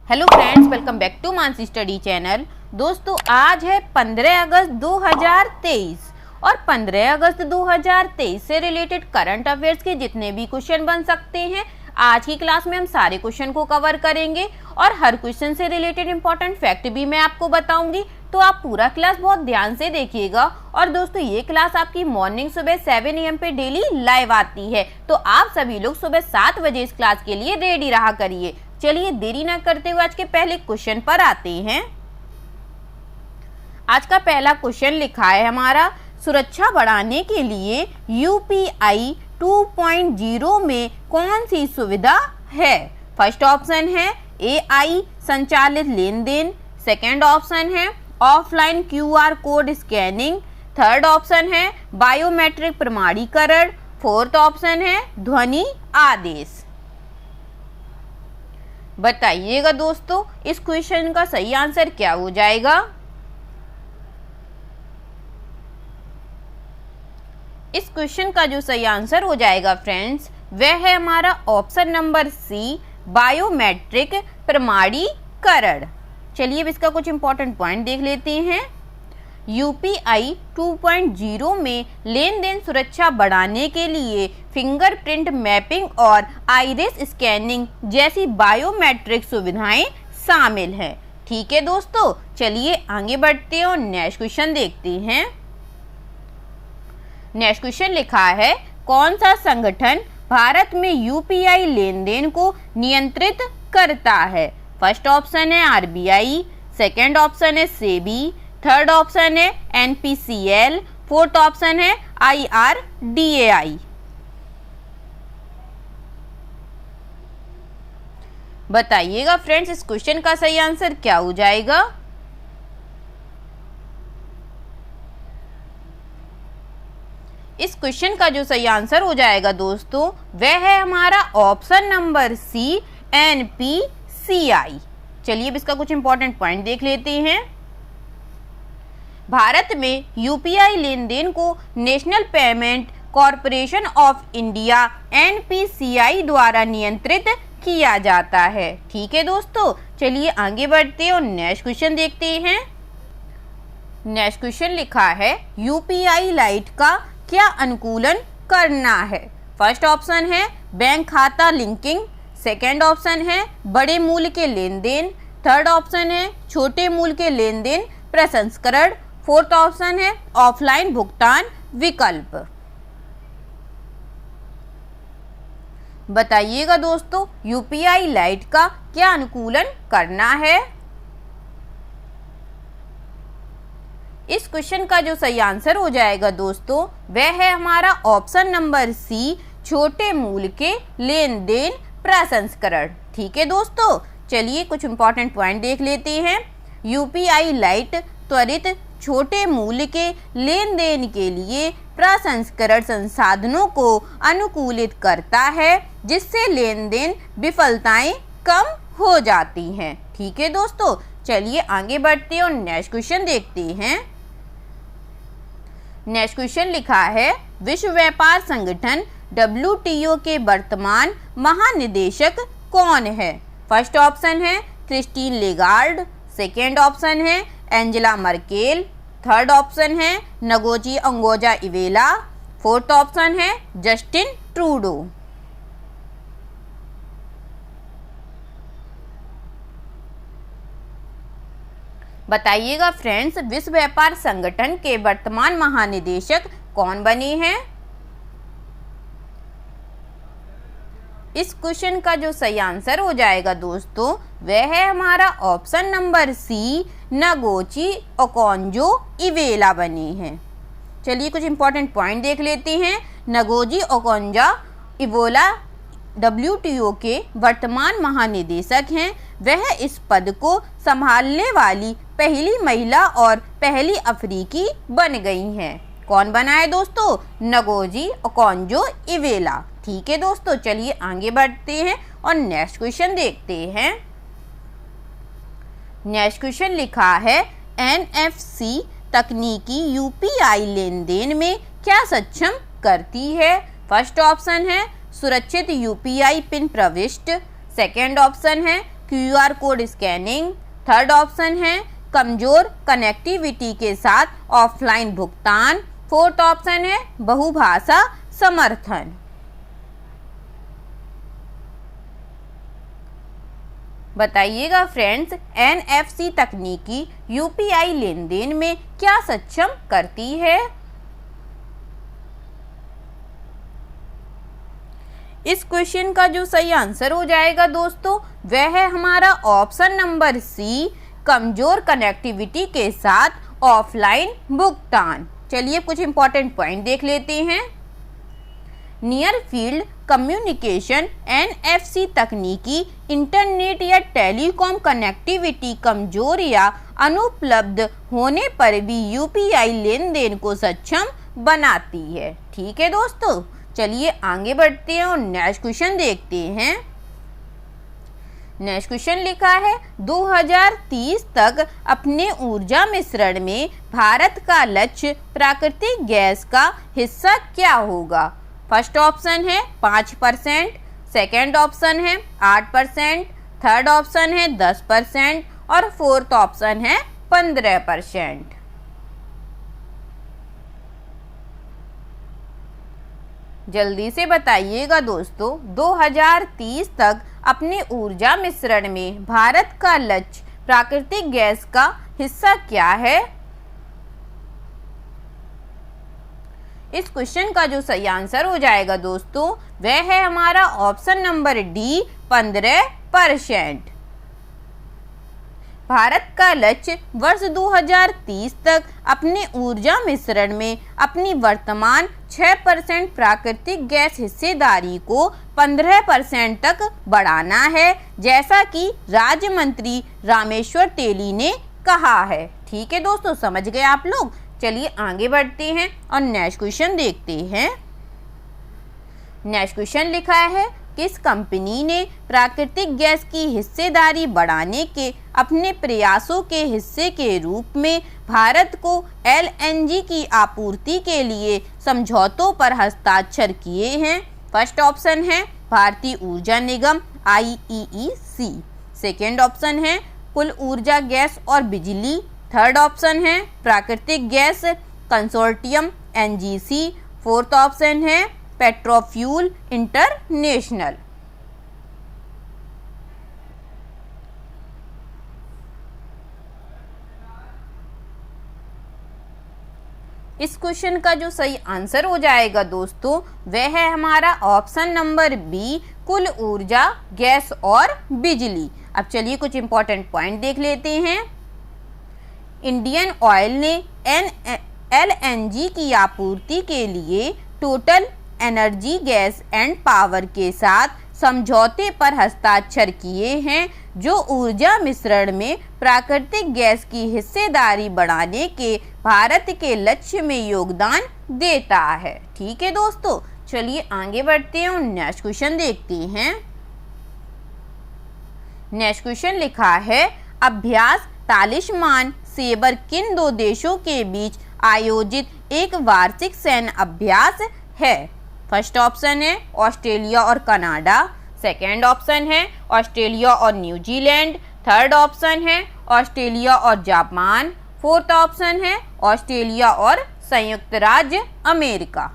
Hello friends, welcome back to Mansi study channel. दोस्तों, आज है 15 अगस्त 2023 और 15 अगस्त 2023 से रिलेटेड करंट अफेयर्स के जितने भी क्वेश्चन बन सकते हैं आज की क्लास में हम सारे क्वेश्चन को कवर करेंगे और हर क्वेश्चन से रिलेटेड इंपॉर्टेंट फैक्ट भी मैं आपको बताऊंगी। तो आप पूरा क्लास बहुत ध्यान से देखिएगा। और दोस्तों, ये क्लास आपकी मॉर्निंग सुबह 7 AM पे डेली लाइव आती है, तो आप सभी लोग सुबह 7 बजे इस क्लास के लिए रेडी रहा करिए। चलिए देरी ना करते हुए आज के पहले क्वेश्चन पर आते हैं। आज का पहला क्वेश्चन लिखा है हमारा, सुरक्षा बढ़ाने के लिए UPI 2.0 में कौन सी सुविधा है। फर्स्ट ऑप्शन है AI संचालित लेन देन, सेकेंड ऑप्शन है offline QR code scanning, third option है बायोमेट्रिक प्रमाणीकरण, फोर्थ ऑप्शन है ध्वनि आदेश। बताइएगा दोस्तों, इस क्वेश्चन का सही आंसर क्या हो जाएगा। इस क्वेश्चन का जो सही आंसर हो जाएगा फ्रेंड्स, वह है हमारा ऑप्शन नंबर सी, बायोमेट्रिक प्रमाणीकरण। चलिए अब इसका कुछ इंपॉर्टेंट पॉइंट देख लेते हैं। UPI 2.0 में लेन देन सुरक्षा बढ़ाने के लिए फिंगरप्रिंट मैपिंग और आइरिस स्कैनिंग जैसी बायोमेट्रिक सुविधाएं शामिल हैं। ठीक है दोस्तों, चलिए आगे बढ़ते हैं और नेक्स्ट क्वेश्चन देखते हैं। नेक्स्ट क्वेश्चन लिखा है, कौन सा संगठन भारत में UPI लेन देन को नियंत्रित करता है। फर्स्ट ऑप्शन है RBI, सेकेंड ऑप्शन है SEBI, थर्ड ऑप्शन है NPCL, फोर्थ ऑप्शन है IRDAI। बताइएगा फ्रेंड्स, इस क्वेश्चन का सही आंसर क्या हो जाएगा। इस क्वेश्चन का जो सही आंसर हो जाएगा दोस्तों, वह है हमारा ऑप्शन नंबर सी, NPCI। चलिए अब इसका कुछ इंपॉर्टेंट पॉइंट देख लेते हैं। भारत में UPI लेन देन को national payment corporation of India NPCI द्वारा नियंत्रित किया जाता है। ठीक है दोस्तों, चलिए आगे बढ़ते हैं और नेक्स्ट क्वेश्चन देखते हैं। नेक्स्ट क्वेश्चन लिखा है, UPI लाइट का क्या अनुकूलन करना है। फर्स्ट ऑप्शन है बैंक खाता लिंकिंग, सेकेंड ऑप्शन है बड़े मूल्य के लेन देन, थर्ड ऑप्शन है छोटे मूल्य के लेन देन प्रसंस्करण, फोर्थ ऑप्शन है ऑफलाइन भुगतान विकल्प। बताइएगा दोस्तों, UPI लाइट का क्या अनुकूलन करना है। इस क्वेश्चन का जो सही आंसर हो जाएगा दोस्तों, वह है हमारा ऑप्शन नंबर सी, छोटे मूल्य के लेन देन प्रसंस्करण। ठीक है दोस्तों, चलिए कुछ इंपॉर्टेंट पॉइंट देख लेते हैं। UPI लाइट त्वरित छोटे मूल्य के लेन देन के लिए प्रसंस्करण संसाधनों को अनुकूलित करता है, जिससे लेन देन विफलताएं कम हो जाती हैं। ठीक है दोस्तों, चलिए आगे बढ़ते हैं और नेक्स्ट क्वेश्चन देखते हैं। नेक्स्ट क्वेश्चन लिखा है, विश्व व्यापार संगठन WTO के वर्तमान महानिदेशक कौन है। फर्स्ट ऑप्शन है क्रिस्टीन लेगार्ड, सेकेंड ऑप्शन है एंजेला मर्केल, थर्ड ऑप्शन है नगोजी अंगोजा इवेला, फोर्थ ऑप्शन है जस्टिन ट्रूडो। बताइएगा फ्रेंड्स, विश्व व्यापार संगठन के वर्तमान महानिदेशक कौन बने हैं। इस क्वेश्चन का जो सही आंसर हो जाएगा दोस्तों, वह है हमारा option number C, Ngozi Okonjo Iweala बने हैं। चलिए कुछ इंपॉर्टेंट पॉइंट देख लेते हैं। नगोजी ओकोंजा इवेला WTO के वर्तमान महानिदेशक हैं। वह इस पद को संभालने वाली पहली महिला और पहली अफ्रीकी बन गई हैं। कौन बना है दोस्तों? Ngozi Okonjo Iweala. ठीक है दोस्तों, चलिए आगे बढ़ते हैं और नेक्स्ट क्वेश्चन देखते हैं। नेक्स्ट क्वेश्चन लिखा है, NFC तकनीकी UPI लेन देन में क्या सक्षम करती है। फर्स्ट ऑप्शन है सुरक्षित UPI पिन प्रविष्ट, सेकेंड ऑप्शन है QR code scanning. Third option है कमजोर कनेक्टिविटी के साथ ऑफलाइन भुगतान। फोर्थ ऑप्शन है बहुभाषा समर्थन। बताइएगा फ्रेंड्स, NFC तकनीकी UPI लेन देन में क्या सक्षम करती है? इस क्वेश्चन का जो सही आंसर हो जाएगा दोस्तों, वह है हमारा ऑप्शन नंबर सी, कमजोर कनेक्टिविटी के साथ ऑफलाइन भुगतान। चलिए कुछ इंपॉर्टेंट पॉइंट देख लेते हैं। नियर फील्ड कम्युनिकेशन NFC तकनीकी इंटरनेट या टेलीकॉम कनेक्टिविटी कमजोर या अनुपलब्ध होने पर भी UPI लेन देन को सक्षम बनाती है। ठीक है दोस्तों, चलिए आगे बढ़ते हैं और नेक्स्ट क्वेश्चन देखते हैं। नेक्स्ट क्वेश्चन लिखा है 2030 तक अपने ऊर्जा मिश्रण में भारत का लक्ष्य प्राकृतिक गैस का हिस्सा क्या होगा? फर्स्ट ऑप्शन है 5%, सेकेंड ऑप्शन है 8%, थर्ड ऑप्शन है 10% और फोर्थ ऑप्शन है 15%। जल्दी से बताइएगा दोस्तों, 2030 तक अपने ऊर्जा मिश्रण में भारत का लक्ष्य प्राकृतिक गैस का हिस्सा क्या है? इस क्वेश्चन का जो सही आंसर हो जाएगा दोस्तों, वह है हमारा ऑप्शन नंबर डी, 15%। भारत का लक्ष्य वर्ष 2030 तक अपने ऊर्जा मिश्रण में अपनी वर्तमान 6% प्राकृतिक गैस हिस्सेदारी को 15% तक बढ़ाना है, जैसा कि राज्य मंत्री रामेश्वर तेली ने कहा है। ठीक है दोस्तों, समझ गए आप लोग। चलिए आगे बढ़ते हैं और नेक्स्ट क्वेश्चन देखते हैं। नेक्स्ट क्वेश्चन लिखा है, किस कंपनी ने प्राकृतिक गैस की हिस्सेदारी बढ़ाने के अपने प्रयासों के हिस्से के रूप में भारत को LNG की आपूर्ति के लिए समझौतों पर हस्ताक्षर किए हैं? फर्स्ट ऑप्शन है भारतीय ऊर्जा निगम IEEC, सेकेंड ऑप्शन है कुल ऊर्जा गैस और बिजली, थर्ड ऑप्शन है प्राकृतिक gas consortium NGC, fourth option है पेट्रोफ्यूल इंटरनेशनल। इस क्वेश्चन का जो सही आंसर हो जाएगा दोस्तों, वह है हमारा ऑप्शन नंबर बी, कुल ऊर्जा गैस और बिजली। अब चलिए कुछ इंपॉर्टेंट पॉइंट देख लेते हैं। इंडियन ऑयल ने LNG की आपूर्ति के लिए total energy gas and power के साथ समझौते पर हस्ताक्षर किए हैं, जो ऊर्जा मिश्रण में प्राकृतिक गैस की हिस्सेदारी बढ़ाने के भारत के लक्ष्य में योगदान देता है। ठीक है दोस्तों, चलिए आगे बढ़ते हैं और नेक्स्ट क्वेश्चन देखते हैं। नेक्स्ट क्वेश्चन लिखा है, अभ्यास तालिस्मान सेबर किन दो देशों के बीच आयोजित एक वार्षिक सैन्य अभ्यास है? फर्स्ट ऑप्शन है ऑस्ट्रेलिया और कनाडा, सेकेंड ऑप्शन है ऑस्ट्रेलिया और न्यूजीलैंड, थर्ड ऑप्शन है ऑस्ट्रेलिया और जापान, फोर्थ ऑप्शन है ऑस्ट्रेलिया और संयुक्त राज्य अमेरिका।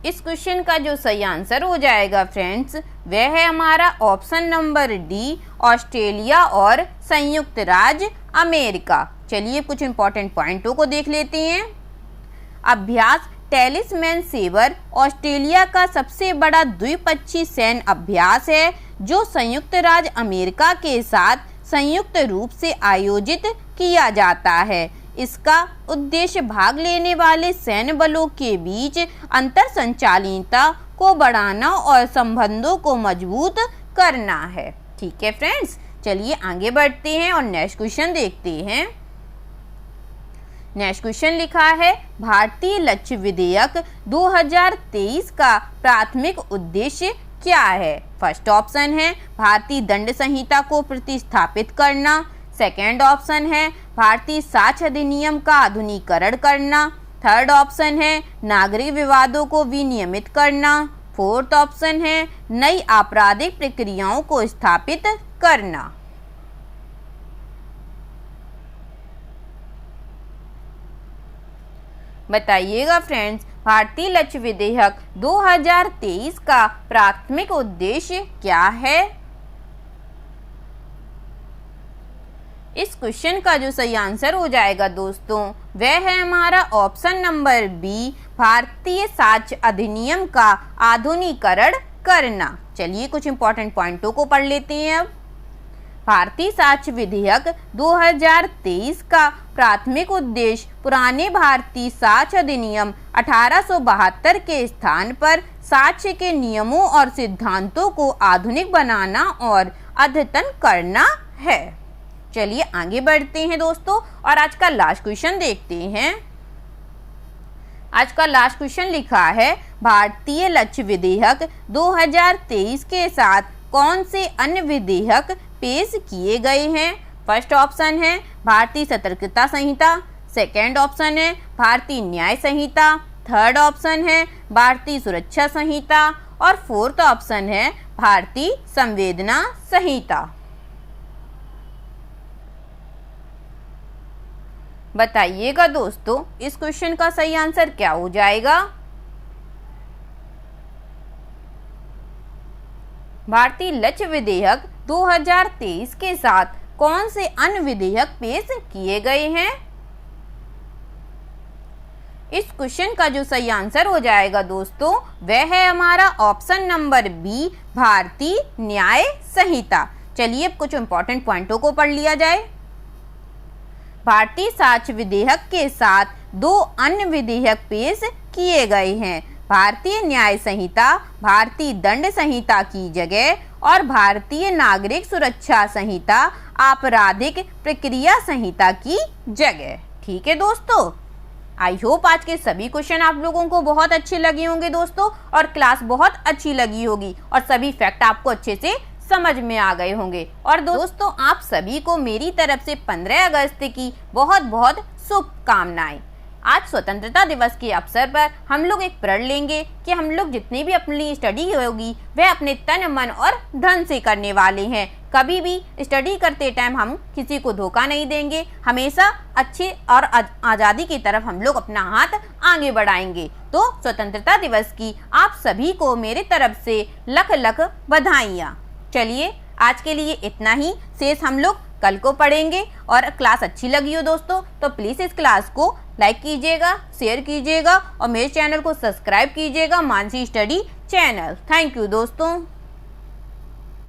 इस क्वेश्चन का जो सही आंसर हो जाएगा फ्रेंड्स, वह है हमारा ऑप्शन नंबर डी, ऑस्ट्रेलिया और संयुक्त राज्य अमेरिका। चलिए कुछ इंपॉर्टेंट पॉइंटों को देख लेते हैं। अभ्यास टैलिस्मैन सेबर ऑस्ट्रेलिया का सबसे बड़ा द्विपक्षीय सैन्य अभ्यास है, जो संयुक्त राज्य अमेरिका के साथ संयुक्त रूप से आयोजित किया जाता है। इसका उद्देश्य भाग लेने वाले सैन्य बलों के बीच अंतर संचालिता को बढ़ाना और संबंधों को मजबूत करना है। ठीक है फ्रेंड्स, चलिए आगे बढ़ते हैं और नेक्स्ट क्वेश्चन देखते हैं। नेक्स्ट क्वेश्चन लिखा है, भारतीय लक्ष्य विधेयक 2023 का प्राथमिक उद्देश्य क्या है? फर्स्ट ऑप्शन है भारतीय दंड संहिता को प्रतिस्थापित करना, सेकेंड ऑप्शन है भारतीय साक्ष्य अधिनियम का आधुनिकीकरण करना। थर्ड ऑप्शन है नागरिक विवादों को विनियमित करना। फोर्थ ऑप्शन है नई आपराधिक प्रक्रियाओं को स्थापित करना। बताइएगा फ्रेंड्स, भारतीय लक्ष्य विधेयक 2023 का प्राथमिक उद्देश्य क्या है? इस क्वेश्चन का जो सही आंसर हो जाएगा दोस्तों, वह है हमारा ऑप्शन नंबर बी, भारतीय साक्ष्य अधिनियम का आधुनिकीकरण करना। चलिए कुछ इंपॉर्टेंट पॉइंटों को पढ़ लेते हैं। अब भारतीय साक्ष्य विधेयक 2023 का प्राथमिक उद्देश्य पुराने भारतीय साक्ष्य अधिनियम 1872 के स्थान पर साक्ष्य के नियमों और सिद्धांतों को आधुनिक बनाना और अद्यतन करना है। चलिए आगे बढ़ते हैं दोस्तों और आज का लास्ट क्वेश्चन देखते हैं। आज का लास्ट क्वेश्चन लिखा है, भारतीय लक्ष्य विधेयक 2023 के साथ कौन से अन्य विधेयक पेश किए गए हैं? फर्स्ट ऑप्शन है भारतीय सतर्कता संहिता, सेकेंड ऑप्शन है भारतीय न्याय संहिता, थर्ड ऑप्शन है भारतीय सुरक्षा संहिता और फोर्थ ऑप्शन है भारतीय संवेदना संहिता। बताइएगा दोस्तों, इस क्वेश्चन का सही आंसर क्या हो जाएगा? भारतीय लक्ष्य विधेयक 2023 के साथ कौन से अन्य विधेयक पेश किए गए हैं? इस क्वेश्चन का जो सही आंसर हो जाएगा दोस्तों, वह है हमारा ऑप्शन नंबर बी, भारतीय न्याय संहिता। चलिए अब कुछ इंपॉर्टेंट पॉइंटों को पढ़ लिया जाए। भारतीय साक्ष्य विधेयक के साथ दो अन्य विधेयक पेश किए गए हैं। भारतीय न्याय संहिता भारतीय दंड संहिता की जगह और भारतीय नागरिक सुरक्षा संहिता आपराधिक प्रक्रिया संहिता की जगह। ठीक है दोस्तों, आई होप आज के सभी क्वेश्चन आप लोगों को बहुत अच्छे लगे होंगे दोस्तों, और क्लास बहुत अच्छी लगी होगी और सभी फैक्ट आपको अच्छे से समझ में आ गए होंगे। और दोस्तों आप सभी को मेरी तरफ से 15 अगस्त की बहुत बहुत शुभकामनाएं। आज स्वतंत्रता दिवस के अवसर पर हम लोग एक प्रण लेंगे कि हम लोग जितनी भी अपनी स्टडी होगी वह अपने तन मन और धन से करने वाले हैं। कभी भी स्टडी करते टाइम हम किसी को धोखा नहीं देंगे, हमेशा अच्छे और आज़ादी की तरफ हम लोग अपना हाथ आगे बढ़ाएंगे। तो स्वतंत्रता दिवस की आप सभी को मेरे तरफ से लख लख बधाइयाँ। चलिए आज के लिए इतना ही, शेष हम लोग कल को पढ़ेंगे। और क्लास अच्छी लगी हो दोस्तों तो प्लीज़ इस क्लास को लाइक कीजिएगा, शेयर कीजिएगा और मेरे चैनल को सब्सक्राइब कीजिएगा, Mansi study channel. Thank you दोस्तों।